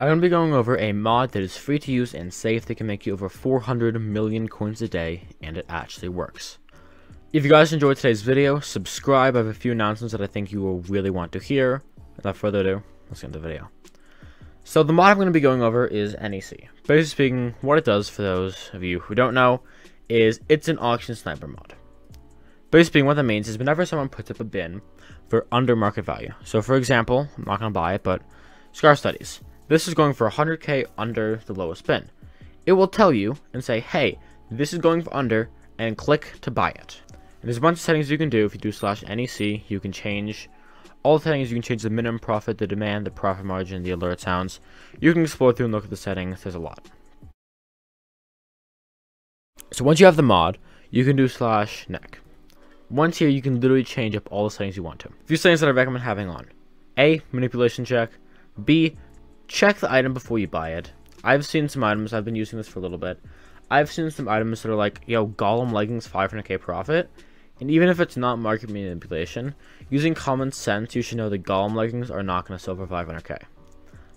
I'm going to be going over a mod that is free to use and safe that can make you over 400 million coins a day, and it actually works. If you guys enjoyed today's video, subscribe. I have a few announcements that I think you will really want to hear. Without further ado, let's get into the video. So the mod I'm going to be going over is NEC. Basically speaking, what it does, for those of you who don't know, is it's an auction sniper mod. Basically speaking, what that means is whenever someone puts up a bin for under market value. So for example, I'm not going to buy it, but Scar Studies. This is going for 100k under the lowest bin. It will tell you and say, hey, this is going for under, and click to buy it. And there's a bunch of settings you can do. If you do /NEC, you can change all the settings. You can change the minimum profit, the demand, the profit margin, the alert sounds. You can explore through and look at the settings. There's a lot. So once you have the mod, you can do /NEC. Once here, you can literally change up all the settings you want to. A few settings that I recommend having on. A, manipulation check. B, check the item before you buy it. I've seen some items, I've been using this for a little bit. I've seen some items that are like, yo, Golem leggings 500k profit. And even if it's not market manipulation, using common sense, you should know that Golem leggings are not going to sell for 500k.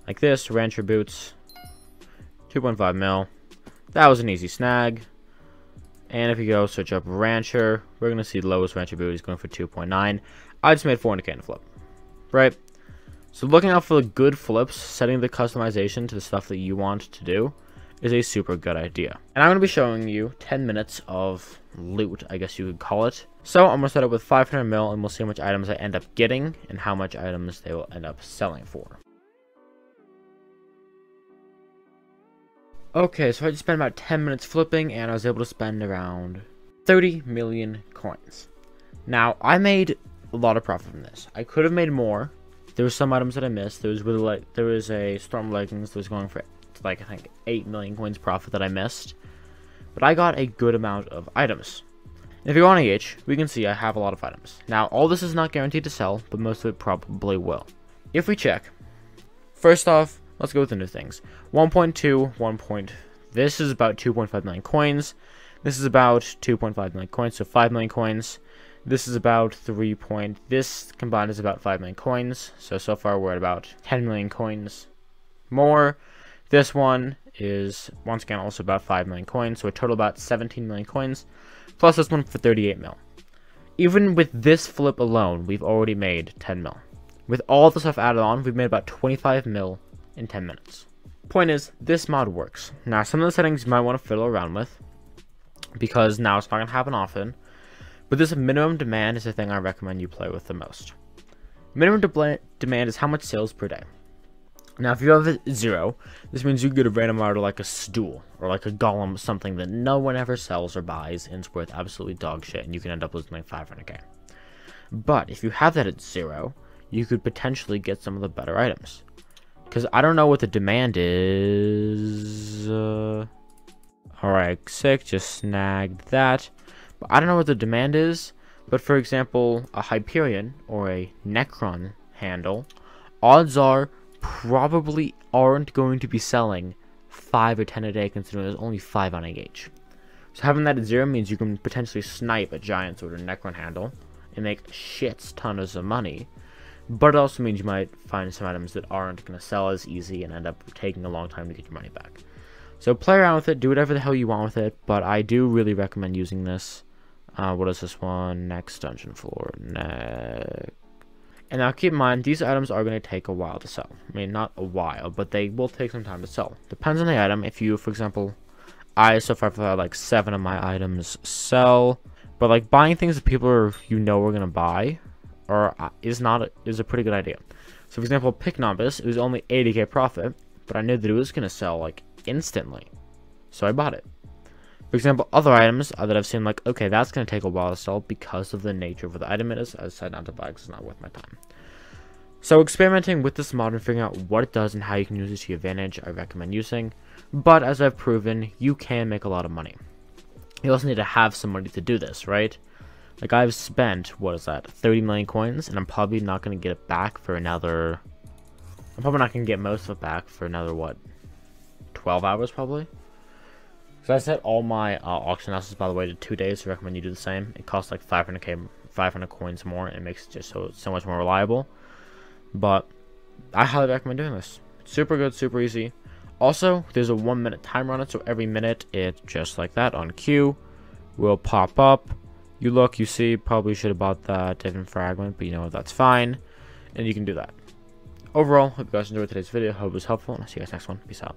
Like this, Rancher boots, 2.5 mil. That was an easy snag. And if you go search up Rancher, we're going to see the lowest Rancher boot is going for 2.9. I just made 400k in a flip. Right? So looking out for the good flips, setting the customization to the stuff that you want to do is a super good idea. And I'm going to be showing you 10 minutes of loot, I guess you could call it. So I'm going to start up with 500 mil, and we'll see how much items I end up getting and how much items they will end up selling for. Okay, so I just spent about 10 minutes flipping, and I was able to spend around 30 million coins. Now, I made a lot of profit from this. I could have made more. There were some items that I missed. There was a Storm Leggings that was going for like, I think 8 million coins profit that I missed. But I got a good amount of items. If you go on AH, we can see I have a lot of items. Now, all this is not guaranteed to sell, but most of it probably will. If we check, first off, let's go with the new things. 1.2, this is about 2.5 million coins. This is about 2.5 million coins, so 5 million coins. This is about this combined is about 5 million coins. So far we're at about 10 million coins more. This one is, once again, also about 5 million coins. So a total about 17 million coins. Plus this one for 38 mil. Even with this flip alone, we've already made 10 mil. With all the stuff added on, we've made about 25 mil in 10 minutes. Point is, this mod works. Now, some of the settings you might want to fiddle around with, because now it's not going to happen often. But this minimum demand is the thing I recommend you play with the most. Minimum demand is how much sales per day. Now, if you have a 0, this means you get a random order like a stool or like a golem, something that no one ever sells or buys, and it's worth absolutely dog shit, and you can end up losing like 500k. But if you have that at 0, you could potentially get some of the better items. Because I don't know what the demand is. Alright, sick, just snagged that. But I don't know what the demand is, but for example, a Hyperion or a Necron handle, odds are probably aren't going to be selling 5 or 10 a day, considering there's only 5 on AH. So having that at 0 means you can potentially snipe a giant sword or Necron handle and make shit tons of money. But it also means you might find some items that aren't going to sell as easy and end up taking a long time to get your money back. So play around with it, do whatever the hell you want with it, but I do really recommend using this. What is this one? Next dungeon floor. Next. And now keep in mind, these items are going to take a while to sell. I mean, not a while, but they will take some time to sell. Depends on the item. If you, for example, so far I've had like 7 of my items sell. But like buying things that people are, are going to buy is a pretty good idea. So for example, Pick Novice, it was only 80k profit, but I knew that it was going to sell like instantly. So I bought it. For example, other items that I've seen, like, okay, that's going to take a while to sell because of the nature of what the item it is. I decided not to buy because it's not worth my time. So experimenting with this mod and figuring out what it does and how you can use it to your advantage, I recommend using. But as I've proven, you can make a lot of money. You also need to have some money to do this, right? Like, I've spent, what is that, 30 million coins, and I'm probably not going to get it back for another... I'm probably not going to get most of it back for another, what, 12 hours probably? So I set all my auction houses, by the way, to 2 days. So I recommend you do the same. It costs like 500 coins more, and it makes it just so much more reliable. But I highly recommend doing this. Super good, super easy. Also, there's a 1 minute timer on it, so every minute it, just like that, on cue, will pop up. You look, you see, probably should have bought that different fragment, but you know what, that's fine. And you can do that. Overall, hope you guys enjoyed today's video. Hope it was helpful, and I'll see you guys next one. Peace out.